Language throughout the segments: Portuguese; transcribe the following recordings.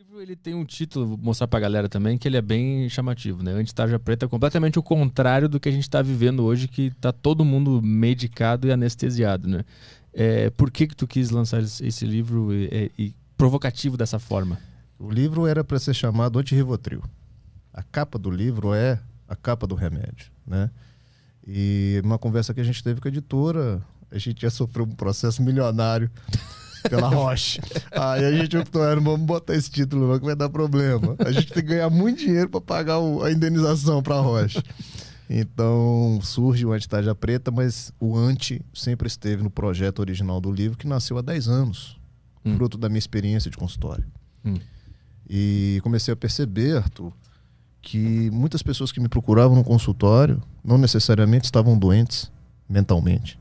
livro ele tem um título, vou mostrar pra galera também, que ele é bem chamativo, né? Anti-Tarja Preta é completamente o contrário do que a gente tá vivendo hoje, que tá todo mundo medicado e anestesiado, né? Por que tu quis lançar esse livro e provocativo dessa forma? O livro era para ser chamado Anti-Rivotril. A capa do livro é a capa do remédio, né? E numa conversa que a gente teve com a editora, a gente já sofreu um processo milionário pela Roche. Aí a gente optou, não vamos botar esse título não, que vai dar problema. A gente tem que ganhar muito dinheiro para pagar a indenização para a Roche. Então surge o Anti-Tarja Preta, mas o anti sempre esteve no projeto original do livro, que nasceu há 10 anos, fruto da minha experiência de consultório. E comecei a perceber, Arthur, que muitas pessoas que me procuravam no consultório não necessariamente estavam doentes mentalmente.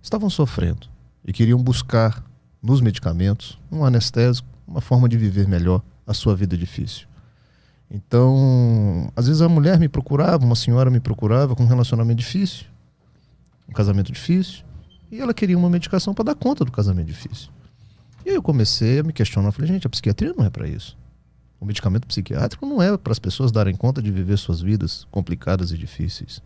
Estavam sofrendo e queriam buscar nos medicamentos um anestésico, uma forma de viver melhor a sua vida difícil. Então, às vezes a mulher me procurava, uma senhora me procurava com um relacionamento difícil, um casamento difícil, e ela queria uma medicação para dar conta do casamento difícil. E aí eu comecei a me questionar, falei, gente, a psiquiatria não é para isso. O medicamento psiquiátrico não é para as pessoas darem conta de viver suas vidas complicadas e difíceis.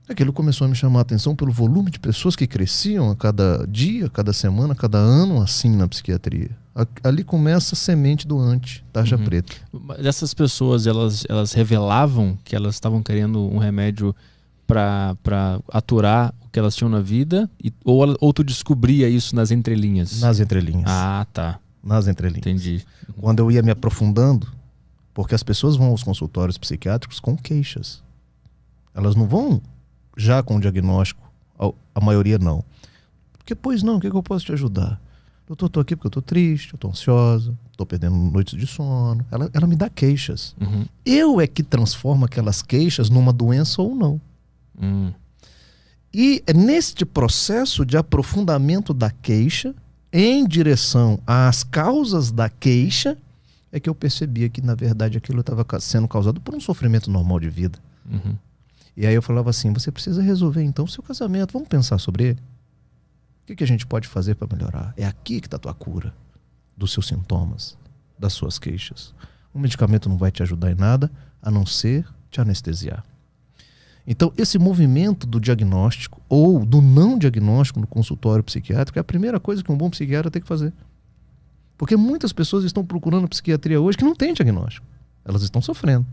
Aquilo começou a me chamar a atenção pelo volume de pessoas que cresciam a cada dia, cada semana, cada ano assim na psiquiatria. Ali começa a semente do Anti-Tarja Preta. Essas pessoas, elas revelavam que elas estavam querendo um remédio para aturar o que elas tinham na vida? Ou tu descobria isso nas entrelinhas? Nas entrelinhas. Ah, tá. Nas entrelinhas. Entendi. Quando eu ia me aprofundando, porque as pessoas vão aos consultórios psiquiátricos com queixas. Elas não vão já com o diagnóstico, a maioria não. Porque, pois não, o que eu posso te ajudar? Doutor, estou aqui porque eu estou triste, eu estou ansiosa, estou perdendo noites de sono. Ela me dá queixas. Eu é que transformo aquelas queixas numa doença ou não. E é neste processo de aprofundamento da queixa, em direção às causas da queixa, é que eu percebia que, na verdade, aquilo estava sendo causado por um sofrimento normal de vida. E aí eu falava assim, você precisa resolver então o seu casamento, vamos pensar sobre ele. O que a gente pode fazer para melhorar? É aqui que está a tua cura dos seus sintomas, das suas queixas. Um medicamento não vai te ajudar em nada, a não ser te anestesiar. Então esse movimento do diagnóstico ou do não diagnóstico no consultório psiquiátrico é a primeira coisa que um bom psiquiatra tem que fazer. Porque muitas pessoas estão procurando psiquiatria hoje que não tem diagnóstico. Elas estão sofrendo.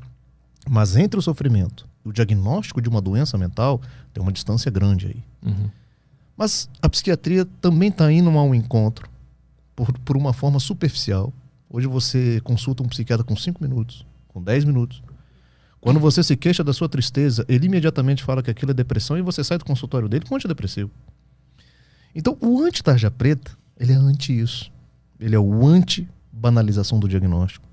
Mas entre o sofrimento e o diagnóstico de uma doença mental, tem uma distância grande aí. Mas a psiquiatria também está indo ao encontro por uma forma superficial. Hoje você consulta um psiquiatra com 5 minutos, com 10 minutos. Quando você se queixa da sua tristeza, ele imediatamente fala que aquilo é depressão e você sai do consultório dele com antidepressivo. Então o Anti-Tarja Preta, ele é anti isso. Ele é o anti-banalização do diagnóstico.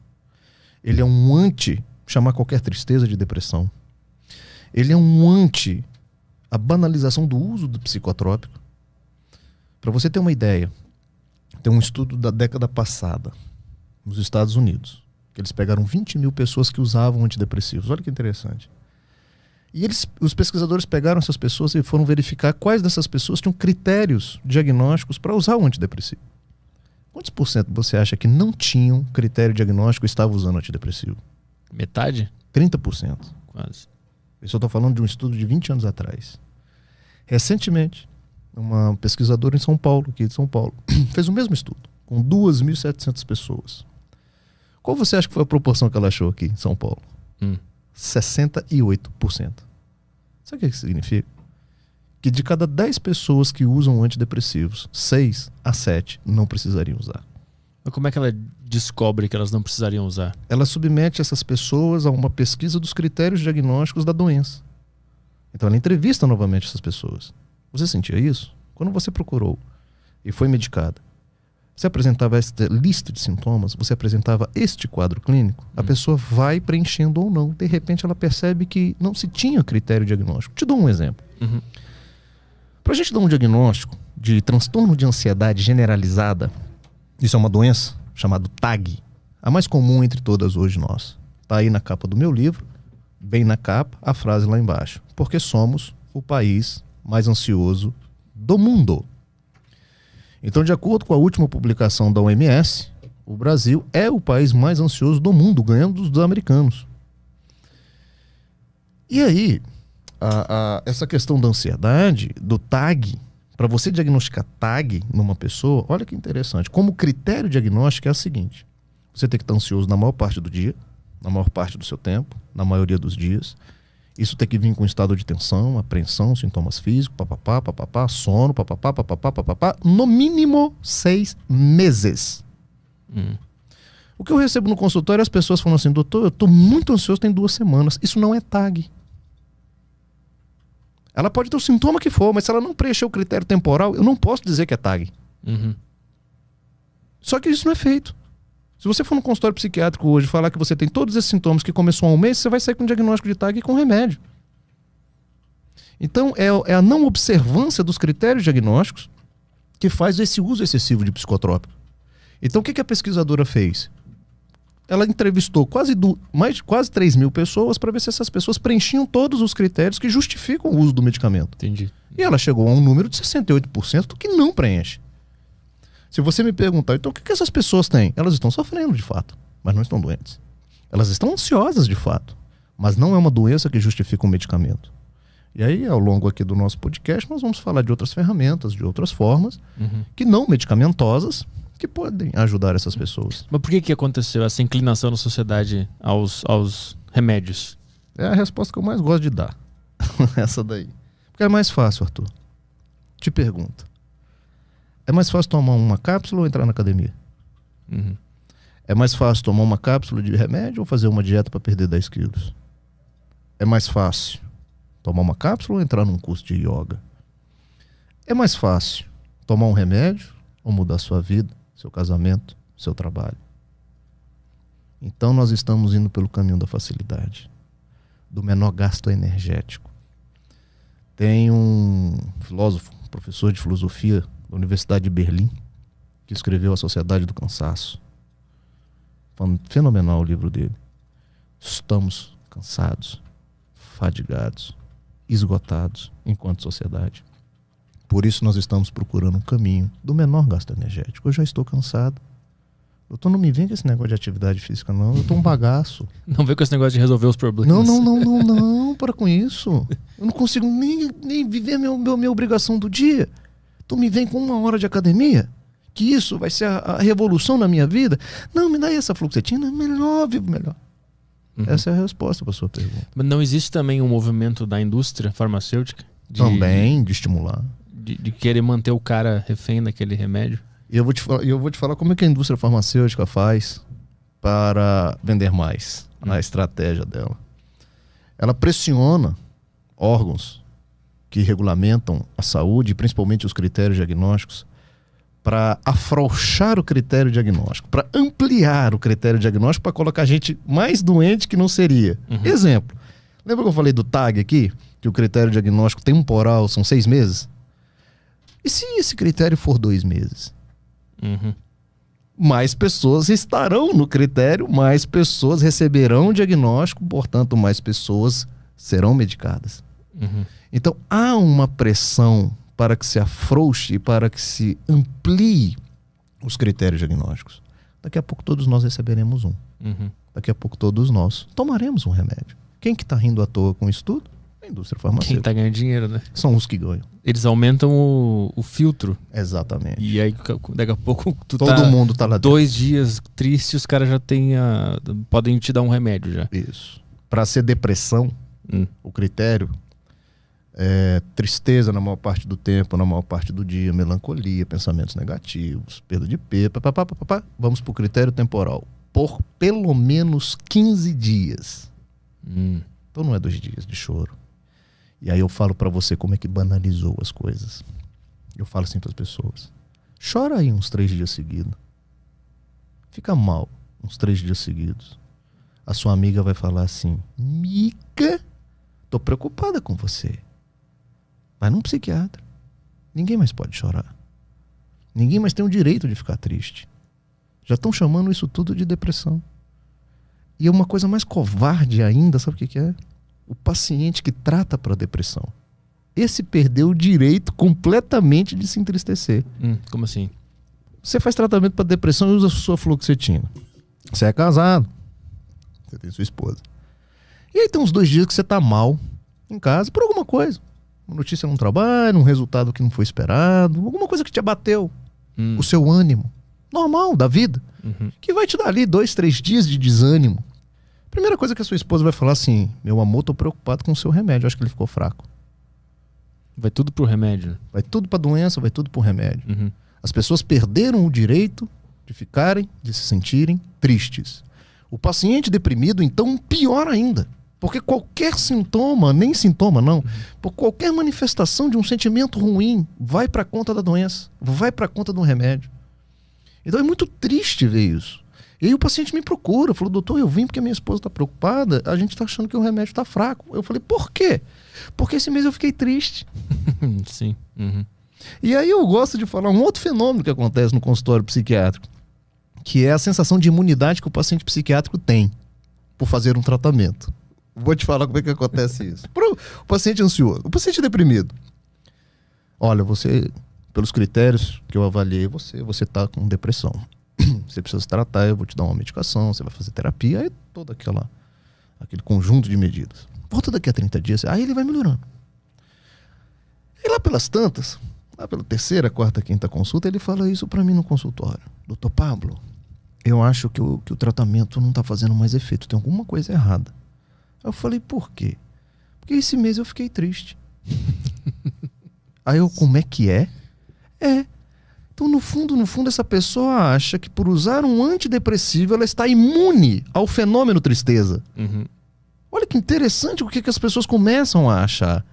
Ele é um anti chamar qualquer tristeza de depressão. Ele é um anti a banalização do uso do psicotrópico. Para você ter uma ideia, tem um estudo da década passada, nos Estados Unidos, que eles pegaram 20 mil pessoas que usavam antidepressivos. Olha que interessante. E os pesquisadores pegaram essas pessoas e foram verificar quais dessas pessoas tinham critérios diagnósticos para usar o antidepressivo. Quantos por cento você acha que não tinham critério diagnóstico e estavam usando antidepressivo? Metade? 30%. Quase. Isso eu estou falando de um estudo de 20 anos atrás. Recentemente, uma pesquisadora em São Paulo, aqui de São Paulo, fez o mesmo estudo, com 2.700 pessoas. Qual você acha que foi a proporção que ela achou aqui em São Paulo? 68%. Sabe o que isso significa? Que de cada 10 pessoas que usam antidepressivos, 6 a 7 não precisariam usar. Mas como é que ela descobre que elas não precisariam usar? Ela submete essas pessoas a uma pesquisa dos critérios diagnósticos da doença. Então ela entrevista novamente essas pessoas. Você sentia isso? Quando você procurou e foi medicada, você apresentava esta lista de sintomas, você apresentava este quadro clínico, a pessoa vai preenchendo ou não. De repente ela percebe que não se tinha critério diagnóstico. Te dou um exemplo. Para a gente dar um diagnóstico de transtorno de ansiedade generalizada, isso é uma doença chamada TAG, a mais comum entre todas hoje nós. Está aí na capa do meu livro, bem na capa, a frase lá embaixo. Porque somos o país mais ansioso do mundo. Então, de acordo com a última publicação da OMS, O Brasil é o país mais ansioso do mundo, ganhando dos americanos. E aí, essa questão da ansiedade, do TAG, para você diagnosticar TAG numa pessoa, olha que interessante. Como critério diagnóstico é o seguinte: você tem que estar ansioso na maior parte do dia, na maior parte do seu tempo, na maioria dos dias. Isso tem que vir com estado de tensão, apreensão, sintomas físicos, papapá, sono, papapá, no mínimo 6 meses. O que eu recebo no consultório, as pessoas falam assim: doutor, eu estou muito ansioso, tem 2 semanas. Isso não é TAG. Ela pode ter o sintoma que for, mas se ela não preencher o critério temporal, eu não posso dizer que é TAG. Só que isso não é feito. Se você for no consultório psiquiátrico hoje e falar que você tem todos esses sintomas que começou há um mês, você vai sair com um diagnóstico de TAG e com remédio. Então, é a não observância dos critérios diagnósticos que faz esse uso excessivo de psicotrópico. Então, o que a pesquisadora fez? Ela entrevistou quase 3 mil pessoas para ver se essas pessoas preenchiam todos os critérios que justificam o uso do medicamento. Entendi. E ela chegou a um número de 68% que não preenche. Se você me perguntar, então o que essas pessoas têm? Elas estão sofrendo de fato, mas não estão doentes. Elas estão ansiosas de fato, mas não é uma doença que justifica um medicamento. E aí, ao longo aqui do nosso podcast, nós vamos falar de outras ferramentas, de outras formas, que não medicamentosas, que podem ajudar essas pessoas. Mas por que aconteceu essa inclinação na sociedade aos remédios? É a resposta que eu mais gosto de dar. Essa daí. Porque é mais fácil, Arthur. Te pergunto. É mais fácil tomar uma cápsula ou entrar na academia? É mais fácil tomar uma cápsula de remédio ou fazer uma dieta para perder 10 quilos? É mais fácil tomar uma cápsula ou entrar num curso de yoga? É mais fácil tomar um remédio ou mudar sua vida, seu casamento, seu trabalho? Então nós estamos indo pelo caminho da facilidade, do menor gasto energético. Tem um filósofo, professor de filosofia da Universidade de Berlim, que escreveu A Sociedade do Cansaço. Fenomenal o livro dele. Estamos cansados, fadigados, esgotados enquanto sociedade. Por isso nós estamos procurando um caminho do menor gasto energético. Eu já estou cansado. Doutor, não me vem com esse negócio de atividade física, não. Eu tô um bagaço. Não vem com esse negócio de resolver os problemas. Não. Para com isso. Eu não consigo nem viver a minha obrigação do dia. Tu me vem com 1 hora de academia? Que isso vai ser a revolução na minha vida? Não, me dá aí essa fluoxetina. Melhor, vivo melhor. Essa é a resposta para a sua pergunta. Mas não existe também um movimento da indústria farmacêutica? Também, de estimular. De querer manter o cara refém daquele remédio? E eu vou te falar como é que a indústria farmacêutica faz para vender mais, a estratégia dela. Ela pressiona órgãos que regulamentam a saúde, principalmente os critérios diagnósticos, para afrouxar o critério diagnóstico, para ampliar o critério diagnóstico, para colocar gente mais doente que não seria. Exemplo, lembra que eu falei do TAG aqui? Que o critério diagnóstico temporal são 6 meses? E se esse critério for 2 meses? Mais pessoas estarão no critério, mais pessoas receberão o diagnóstico, portanto, mais pessoas serão medicadas. Então, há uma pressão para que se afrouxe e para que se amplie os critérios diagnósticos. Daqui a pouco todos nós receberemos um. Daqui a pouco todos nós tomaremos um remédio. Quem que está rindo à toa com isso tudo? A indústria farmacêutica. Quem está ganhando dinheiro, né? São os que ganham. Eles aumentam o filtro. Exatamente. E aí, daqui a pouco, todo mundo tá lá dentro. 2 dias tristes, os caras já podem te dar um remédio já. Isso. Para ser depressão, o critério é tristeza na maior parte do tempo, na maior parte do dia, melancolia, pensamentos negativos, perda de peso, vamos para o critério temporal. Por pelo menos 15 dias. Então não é 2 dias de choro. E aí eu falo para você como é que banalizou as coisas. Eu falo assim para as pessoas: chora aí uns 3 dias seguidos. Fica mal uns 3 dias seguidos. A sua amiga vai falar assim: Mica, tô preocupada com você. Vai num psiquiatra. Ninguém mais pode chorar. Ninguém mais tem o direito de ficar triste. Já estão chamando isso tudo de depressão. E é uma coisa mais covarde ainda, sabe o que é? O paciente que trata para depressão. Esse perdeu o direito completamente de se entristecer. Como assim? Você faz tratamento para depressão e usa sua fluoxetina. Você é casado. Você tem sua esposa. E aí tem uns 2 dias que você tá mal em casa por alguma coisa. Uma notícia no trabalho, um resultado que não foi esperado, alguma coisa que te abateu. O seu ânimo. Normal, da vida. Que vai te dar ali 2, 3 dias de desânimo. Primeira coisa que a sua esposa vai falar assim: meu amor, tô preocupado com o seu remédio. Acho que ele ficou fraco. Vai tudo pro remédio, né? Vai tudo pra doença, vai tudo pro remédio. As pessoas perderam o direito de ficarem, de se sentirem tristes. O paciente deprimido, então, pior ainda. Porque qualquer sintoma, nem sintoma não, por qualquer manifestação de um sentimento ruim, vai pra conta da doença, vai pra conta do remédio. Então é muito triste ver isso. E aí o paciente me procura, falou: doutor, eu vim porque a minha esposa está preocupada, a gente está achando que o remédio está fraco. Eu falei: por quê? Porque esse mês eu fiquei triste. Sim. E aí eu gosto de falar um outro fenômeno que acontece no consultório psiquiátrico, que é a sensação de imunidade que o paciente psiquiátrico tem por fazer um tratamento. Vou te falar como é que acontece isso. O paciente ansioso, o paciente deprimido. Olha, você, pelos critérios que eu avaliei, você está com depressão. Você precisa se tratar, eu vou te dar uma medicação, você vai fazer terapia, aí todo aquele conjunto de medidas. Volta daqui a 30 dias, aí ele vai melhorando. E lá pelas tantas, lá pela 3ª, 4ª, 5ª consulta, ele fala isso pra mim no consultório: doutor Pablo, eu acho que o tratamento não tá fazendo mais efeito, tem alguma coisa errada. Eu falei: por quê? Porque esse mês eu fiquei triste. Aí eu: como é que é? Então, no fundo, essa pessoa acha que por usar um antidepressivo ela está imune ao fenômeno tristeza. Olha que interessante o que as pessoas começam a achar.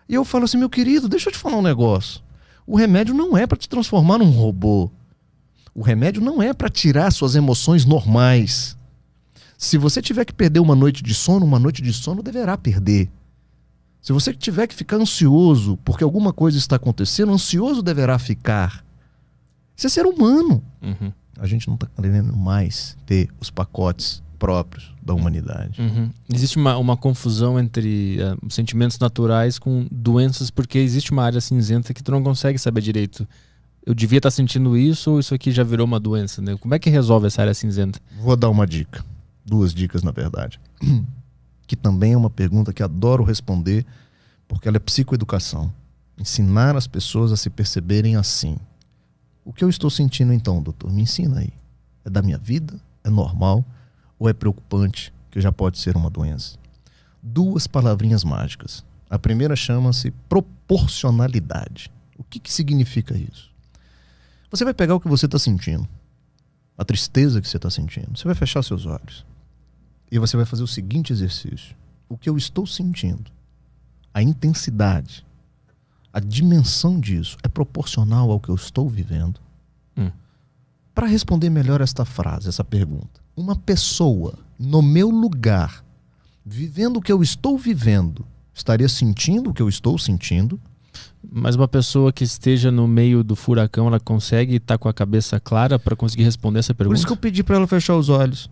E eu falo assim: meu querido, deixa eu te falar um negócio. O remédio não é para te transformar num robô. O remédio não é para tirar suas emoções normais. Se você tiver que perder uma noite de sono deverá perder. Se você tiver que ficar ansioso porque alguma coisa está acontecendo, ansioso deverá ficar. Isso é ser humano. A gente não está querendo mais ter os pacotes próprios da humanidade. Existe uma confusão entre sentimentos naturais com doenças, porque existe uma área cinzenta que tu não consegue saber direito. Eu devia estar sentindo isso ou isso aqui já virou uma doença, né? Como é que resolve essa área cinzenta? Vou dar uma dica. 2 dicas, na verdade. Que também é uma pergunta que adoro responder, porque ela é psicoeducação. Ensinar as pessoas a se perceberem assim. O que eu estou sentindo então, doutor? Me ensina aí. É da minha vida? É normal? Ou é preocupante, que já pode ser uma doença? 2 palavrinhas mágicas. A primeira chama-se proporcionalidade. O que significa isso? Você vai pegar o que você está sentindo, a tristeza que você está sentindo. Você vai fechar seus olhos e você vai fazer o seguinte exercício: o que eu estou sentindo, a intensidade, a dimensão disso é proporcional ao que eu estou vivendo? Para responder melhor esta frase, essa pergunta: uma pessoa no meu lugar, vivendo o que eu estou vivendo, estaria sentindo o que eu estou sentindo? Mas uma pessoa que esteja no meio do furacão, ela consegue estar com a cabeça clara para conseguir responder essa pergunta? Por isso que eu pedi para ela fechar os olhos,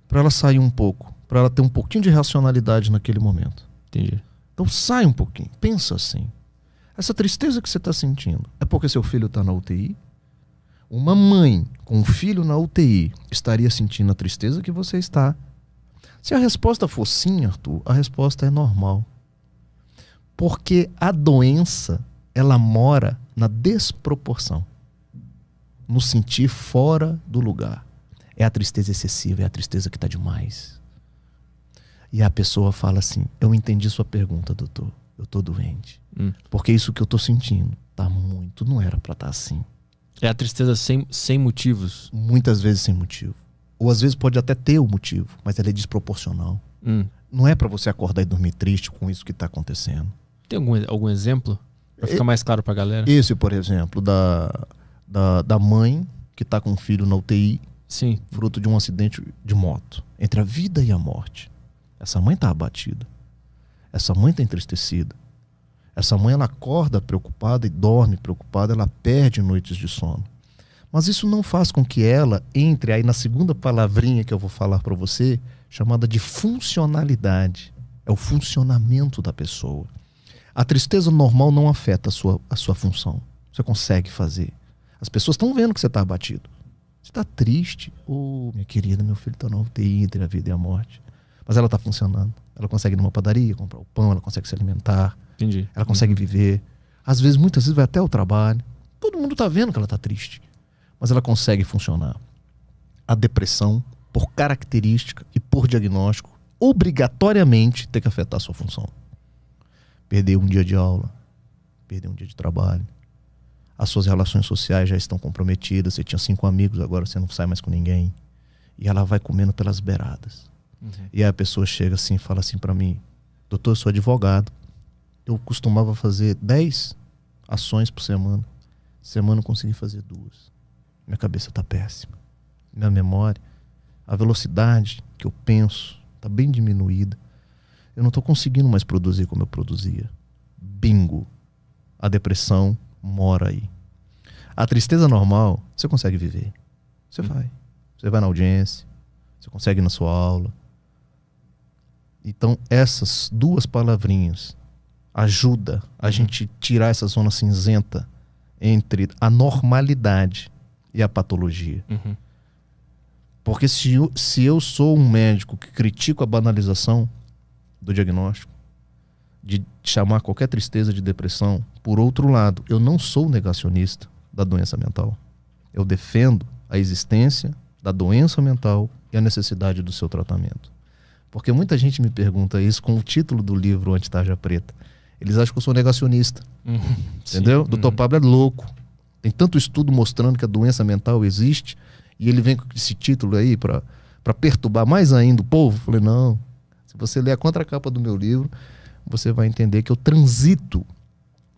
para ela sair um pouco, para ela ter um pouquinho de racionalidade naquele momento. Entendi. Então sai um pouquinho, pensa assim: essa tristeza que você está sentindo é porque seu filho está na UTI? Uma mãe com um filho na UTI estaria sentindo a tristeza que você está? Se a resposta for sim, Arthur, a resposta é normal. Porque a doença, ela mora na desproporção, no sentir fora do lugar. É a tristeza excessiva, é a tristeza que está demais. E a pessoa fala assim: eu entendi sua pergunta, doutor, eu estou doente. Porque isso que eu estou sentindo tá muito, não era para estar assim. É a tristeza sem motivos? Muitas vezes sem motivo. Ou às vezes pode até ter o motivo, mas ela é desproporcional. Não é para você acordar e dormir triste com isso que está acontecendo. Tem algum exemplo? Para ficar mais claro para a galera. Esse, por exemplo, da mãe que está com um filho na UTI, sim, fruto de um acidente de moto, entre a vida e a morte. Essa mãe está abatida. Essa mãe está entristecida. Essa mãe, ela acorda preocupada e dorme preocupada, ela perde noites de sono. Mas isso não faz com que ela entre aí na segunda palavrinha que eu vou falar para você, chamada de funcionalidade. É o funcionamento da pessoa. A tristeza normal não afeta a sua função. Você consegue fazer. As pessoas estão vendo que você está abatido. Você está triste. Ô, minha querida, meu filho está na UTI entre a vida e a morte. Mas ela está funcionando. Ela consegue ir numa padaria, comprar o pão, ela consegue se alimentar. Entendi. Ela consegue viver. Às vezes, muitas vezes vai até o trabalho. Todo mundo está vendo que ela está triste. Mas ela consegue funcionar. A depressão, por característica e por diagnóstico, obrigatoriamente tem que afetar a sua função. Perder um dia de aula, perder um dia de trabalho. As suas relações sociais já estão comprometidas. Você tinha 5 amigos, agora você não sai mais com ninguém. E ela vai comendo pelas beiradas. E aí a pessoa chega assim e fala assim pra mim: doutor, eu sou advogado. Eu costumava fazer 10 ações por semana. Semana eu consegui fazer 2. Minha cabeça tá péssima. Minha memória, a velocidade que eu penso tá bem diminuída. Eu não tô conseguindo mais produzir como eu produzia. Bingo. A depressão mora aí. A tristeza normal, você consegue viver. Você vai. Você vai na audiência. Você consegue ir na sua aula. Então, essas 2 palavrinhas ajudam a gente tirar essa zona cinzenta entre a normalidade e a patologia. Porque se eu sou um médico que critico a banalização do diagnóstico, de chamar qualquer tristeza de depressão, por outro lado, eu não sou negacionista da doença mental. Eu defendo a existência da doença mental e a necessidade do seu tratamento. Porque muita gente me pergunta isso com o título do livro Anti-Tarja Preta. Eles acham que eu sou negacionista. Entendeu? Dr. Pablo é louco. Tem tanto estudo mostrando que a doença mental existe e ele vem com esse título aí para perturbar mais ainda o povo. Eu falei, não. Se você ler a contracapa do meu livro, você vai entender que eu transito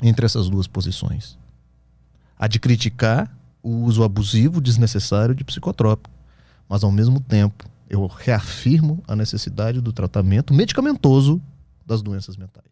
entre essas 2 posições. A de criticar o uso abusivo, desnecessário de psicotrópico. Mas, ao mesmo tempo, eu reafirmo a necessidade do tratamento medicamentoso das doenças mentais.